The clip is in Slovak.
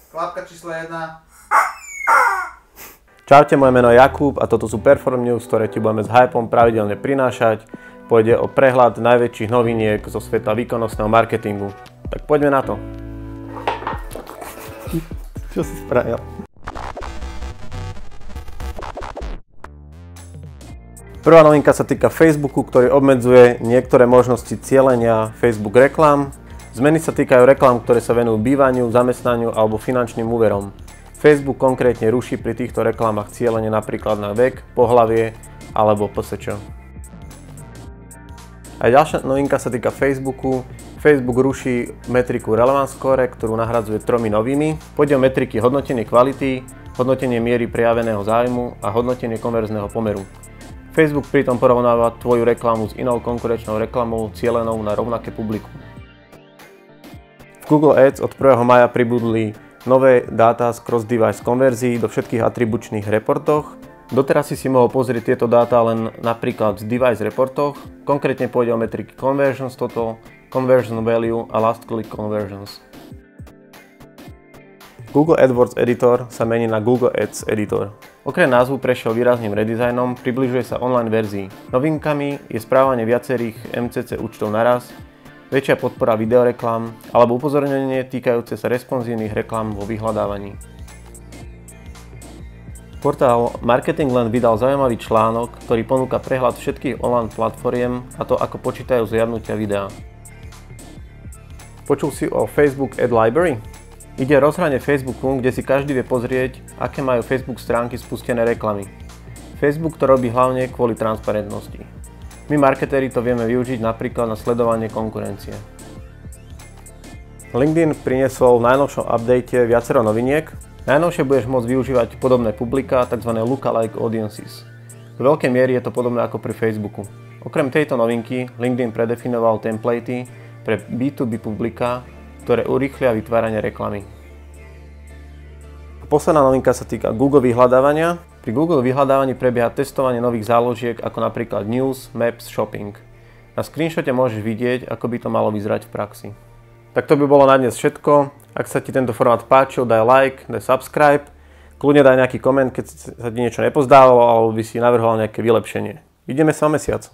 Klapka číslo 1. Čaute, moje meno je Jakub a toto sú Perform News, ktoré ti budeme s hypom pravidelne prinášať. Pôjde o prehľad najväčších noviniek zo sveta výkonnostného marketingu. Tak poďme na to. Čo si spravil? Prvá novinka sa týka Facebooku, ktorý obmedzuje niektoré možnosti cielenia Facebook reklám. Zmeny sa týkajú reklám, ktoré sa venujú bývaniu, zamestnaniu alebo finančným úverom. Facebook konkrétne ruší pri týchto reklamách cielenie napríklad na vek, pohlavie alebo PSČ. A ďalšia novinka sa týka Facebooku. Facebook ruší metriku Relevance Score, ktorú nahradzuje 3 novými. Pôjde o metriky hodnotenie kvality, hodnotenie miery prejaveného záujmu a hodnotenie konverzného pomeru. Facebook pritom porovnáva tvoju reklamu s inou konkurenčnou reklamou cielenou na rovnaké publikum. V Google Ads od 1. maja pribudli nové dáta z cross-device konverzií do všetkých atribučných reportoch. Doteraz si mohol pozrieť tieto dáta len napríklad v device reportoch. Konkrétne pôjde o metriky Conversions Total, Conversion Value a Last Click Conversions. Google AdWords Editor sa mení na Google Ads Editor. Okrem názvu prešiel výrazným redizajnom, približuje sa online verzii. Novinkami je správanie viacerých MCC účtov naraz, väčšia podpora videoreklám alebo upozornenie týkajúce sa responsívnych reklám vo vyhľadávaní. Portál Marketingland vydal zaujímavý článok, ktorý ponúka prehľad všetkých online platformiem a to, ako počítajú zliadnutia videa. Počul si o Facebook Ad Library? Ide o rozhranie Facebooku, kde si každý vie pozrieť, aké majú Facebook stránky spustené reklamy. Facebook to robí hlavne kvôli transparentnosti. My marketéri to vieme využiť napríklad na sledovanie konkurencie. LinkedIn priniesol v najnovšom update viacero noviniek. Najnovšie budeš môcť využívať podobné publiká, tzv. Lookalike Audiences. Do veľkej miery je to podobné ako pri Facebooku. Okrem tejto novinky LinkedIn predefinoval templatey pre B2B publiká, ktoré urýchlia vytváranie reklamy. Posledná novinka sa týka Google vyhľadávania. Pri Google vyhľadávaní prebieha testovanie nových záložiek ako napríklad News, Maps, Shopping. Na screenshote môžeš vidieť, ako by to malo vyzerať v praxi. Tak to by bolo na dnes všetko. Ak sa ti tento formát páčil, daj like, daj subscribe. Kľudne daj nejaký koment, keď sa ti niečo nepozdávalo alebo by si navrhoval nejaké vylepšenie. Vidíme sa o mesiac.